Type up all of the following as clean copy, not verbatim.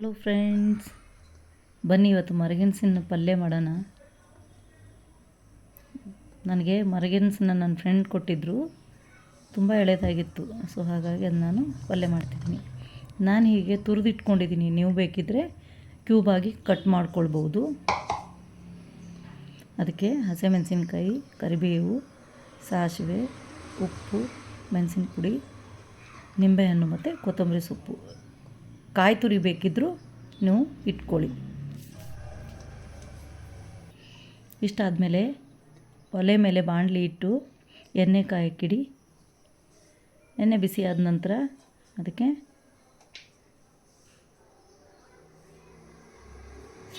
Hello friends, ಬನ್ನಿ ಇವತ್ತು ಮರಗೆಣಸಿನ ಪಲ್ಯ ಮಾಡೋಣ. ನನಗೆ ಮರಗೆಣಸನ್ನ ನನ್ನ ಫ್ರೆಂಡ್ ಕೊಟ್ಟಿದ್ದರು. ತುಂಬ ಎಳೆದಾಗಿತ್ತು, ಸೊ ಹಾಗಾಗಿ ಅದು ನಾನು ಪಲ್ಯ ಮಾಡ್ತಿದ್ದೀನಿ. ನಾನು ಹೀಗೆ ತುರಿದಿಟ್ಕೊಂಡಿದ್ದೀನಿ. ನೀವು ಬೇಕಿದ್ದರೆ ಕ್ಯೂಬಾಗಿ ಕಟ್ ಮಾಡ್ಕೊಳ್ಬೋದು. ಅದಕ್ಕೆ ಹಸಿಮೆಣಸಿನ್ಕಾಯಿ, ಕರಿಬೇವು, ಸಾಸಿವೆ, ಉಪ್ಪು, ಮೆಣಸಿನ ಪುಡಿ, ನಿಂಬೆಹಣ್ಣು ಮತ್ತು ಕೊತ್ತಂಬರಿ ಸೊಪ್ಪು. ಕಾಯಿ ತುರಿ ಬೇಕಿದ್ದರೂ ನೀವು ಇಟ್ಕೊಳ್ಳಿ. ಇಷ್ಟಾದಮೇಲೆ ಒಲೆ ಮೇಲೆ ಬಾಣಲಿ ಇಟ್ಟು ಎಣ್ಣೆ ಕಾಯಕ್ಕಿಡಿ. ಎಣ್ಣೆ ಬಿಸಿ ಆದ ನಂತರ ಅದಕ್ಕೆ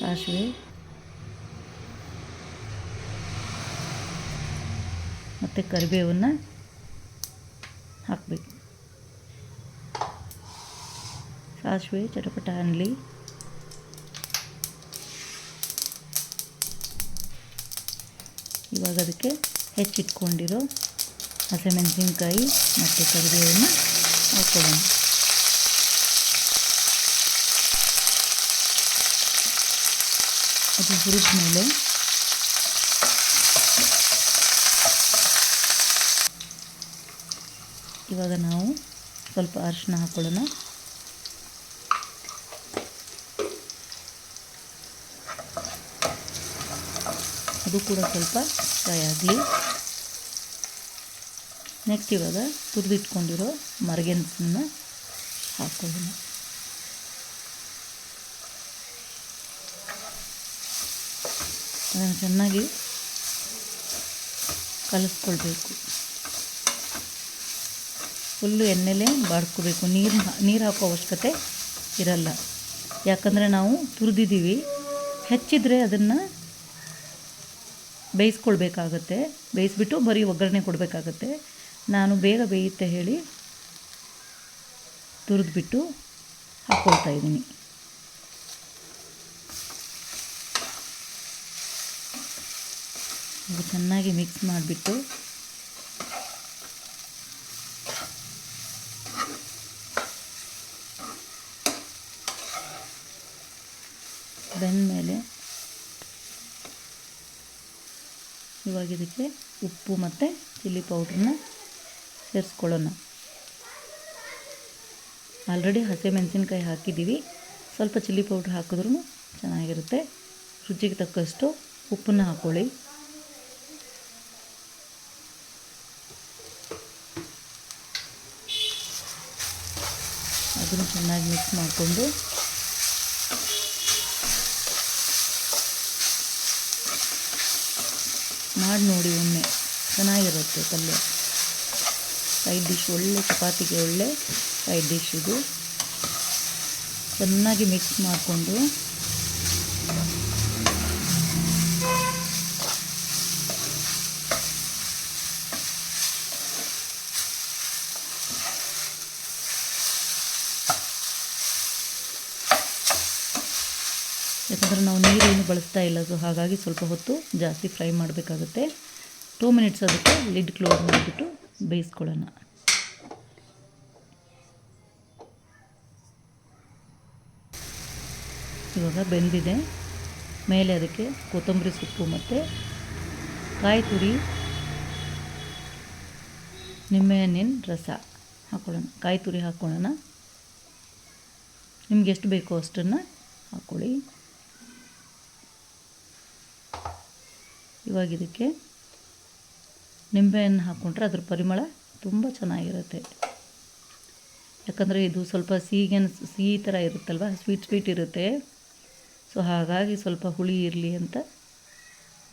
ಸಾಸಿವೆ ಮತ್ತು ಕರಿಬೇವನ್ನು ಹಾಕಬೇಕು. ಸಾಸಿವೆ ಚಟಪಟ ಅನ್ನಲಿ. ಇವಾಗ ಅದಕ್ಕೆ ಹೆಚ್ಚಿಟ್ಕೊಂಡಿರೋ ಹಸಿಮೆಣಸಿನ್ಕಾಯಿ ಮತ್ತು ಕರಿಬೇವನ್ನು ಹಾಕ್ಕೊಳ್ಳೋಣ. ಅದು ಹುರಿದ ಮೇಲೆ ಇವಾಗ ನಾವು ಸ್ವಲ್ಪ ಅರಿಶಿನ ಹಾಕ್ಕೊಳ್ಳೋಣ. ಅದು ಕೂಡ ಸ್ವಲ್ಪ ಫ್ರೈ ಆಗಲಿ. ನೆಕ್ಸ್ಟ್ ಇವಾಗ ತುರಿದಿಟ್ಕೊಂಡಿರೋ ಮರಗೆಣಸನ್ನು ಹಾಕ್ಕೊಳ್ಳೋಣ. ಅದನ್ನು ಚೆನ್ನಾಗಿ ಕಲಿಸ್ಕೊಳ್ಬೇಕು. ಫುಲ್ಲು ಎಣ್ಣೆಲೇ ಬಾಡ್ಕೋಬೇಕು. ನೀರು ಹಾಕೋ ಅವಶ್ಯಕತೆ ಇರಲ್ಲ, ಯಾಕಂದರೆ ನಾವು ತುರಿದಿದ್ದೀವಿ. ಹೆಚ್ಚಿದರೆ ಅದನ್ನು ಬೇಯಿಸ್ಕೊಳ್ಬೇಕಾಗತ್ತೆ. ಬೇಯಿಸ್ಬಿಟ್ಟು ಬರೀ ಒಗ್ಗರಣೆ ಕೊಡಬೇಕಾಗತ್ತೆ. ನಾನು ಬೇಗ ಬೇಯುತ್ತೆ ಹೇಳಿ ತುರಿದ್ಬಿಟ್ಟು ಹಾಕ್ಕೊಳ್ತಾ ಇದ್ದೀನಿ. ಇದು ಚೆನ್ನಾಗಿ ಮಿಕ್ಸ್ ಮಾಡಿಬಿಟ್ಟು ಬೆಂದಮೇಲೆ ಇವಾಗ ಇದಕ್ಕೆ ಉಪ್ಪು ಮತ್ತು ಚಿಲ್ಲಿ ಪೌಡ್ರನ್ನ ಸೇರಿಸ್ಕೊಳ್ಳೋಣ. ಆಲ್ರೆಡಿ ಹಸಿಮೆಣಸಿನ್ಕಾಯಿ ಹಾಕಿದ್ದೀವಿ. ಸ್ವಲ್ಪ ಚಿಲ್ಲಿ ಪೌಡ್ರ್ ಹಾಕಿದ್ರೂ ಚೆನ್ನಾಗಿರುತ್ತೆ. ರುಚಿಗೆ ತಕ್ಕಷ್ಟು ಉಪ್ಪನ್ನು ಹಾಕ್ಕೊಳ್ಳಿ. ಅದನ್ನು ಚೆನ್ನಾಗಿ ಮಿಕ್ಸ್ ಮಾಡಿಕೊಂಡು ಮಾಡಿ ನೋಡಿ ಒಮ್ಮೆ, ಚೆನ್ನಾಗಿರುತ್ತೆ ಪಲ್ಯ. ಸೈಡ್ ಡಿಶ್ ಒಳ್ಳೆ ಚಪಾತಿಗೆ ಒಳ್ಳೆ ಸೈಡ್ ಡಿಶ್ ಇದು. ಚೆನ್ನಾಗಿ ಮಿಕ್ಸ್ ಮಾಡಿಕೊಂಡು ಯಾಕಂದರೆ ನಾವು ನೀರೇನು ಬಳಸ್ತಾ ಇಲ್ಲ, ಸೊ ಹಾಗಾಗಿ ಸ್ವಲ್ಪ ಹೊತ್ತು ಜಾಸ್ತಿ ಫ್ರೈ ಮಾಡಬೇಕಾಗುತ್ತೆ. 2 ಮಿನಿಟ್ಸ್ ಅದಕ್ಕೆ ಲಿಡ್ ಕ್ಲೋಸ್ ಮಾಡಿಬಿಟ್ಟು ಬೇಯಿಸ್ಕೊಳ್ಳೋಣ. ಇವಾಗ ಬೆಂದಿದೆ. ಮೇಲೆ ಅದಕ್ಕೆ ಕೊತ್ತಂಬರಿ ಸೊಪ್ಪು ಮತ್ತು ಕಾಯಿ ತುರಿ, ನಿಂಬೆಹಣ್ಣಿನ ರಸ ಹಾಕ್ಕೊಳ್ಳೋಣ. ಕಾಯಿ ತುರಿ ಹಾಕ್ಕೊಳ್ಳೋಣ. ನಿಮ್ಗೆ ಎಷ್ಟು ಬೇಕೋ ಅಷ್ಟನ್ನು ಹಾಕ್ಕೊಳ್ಳಿ. ಇವಾಗ ಇದಕ್ಕೆ ನಿಂಬೆಹಣ್ಣು ಹಾಕ್ಕೊಂಡ್ರೆ ಅದ್ರ ಪರಿಮಳ ತುಂಬ ಚೆನ್ನಾಗಿರುತ್ತೆ. ಯಾಕಂದರೆ ಇದು ಸ್ವಲ್ಪ ಸಿಹಿ ಥರ ಇರುತ್ತಲ್ವ, ಸ್ವೀಟ್ ಇರುತ್ತೆ. ಸೊ ಹಾಗಾಗಿ ಸ್ವಲ್ಪ ಹುಳಿ ಇರಲಿ ಅಂತ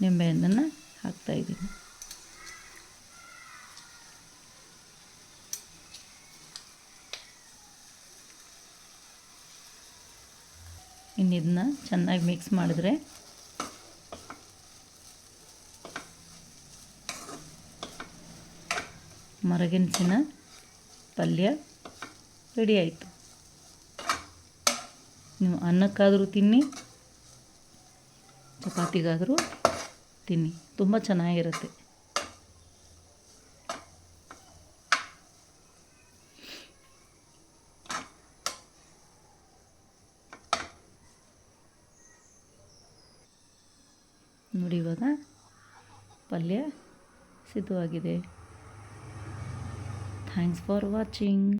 ನಿಂಬೆಹಣ್ಣನ್ನು ಹಾಕ್ತಾಯಿದ್ದೀನಿ. ಇನ್ನು ಇದನ್ನ ಚೆನ್ನಾಗಿ ಮಿಕ್ಸ್ ಮಾಡಿದ್ರೆ ಮರಗೆಣಸಿನ ಪಲ್ಯ ರೆಡಿ ಆಯಿತು. ನೀವು ಅನ್ನಕ್ಕಾದರೂ ತಿನ್ನಿ, ಚಪಾತಿಗಾದರೂ ತಿನ್ನಿ, ತುಂಬ ಚೆನ್ನಾಗಿರುತ್ತೆ. ನೋಡಿ ಇವಾಗ ಪಲ್ಯ ಸಿದ್ಧವಾಗಿದೆ. Thanks for watching.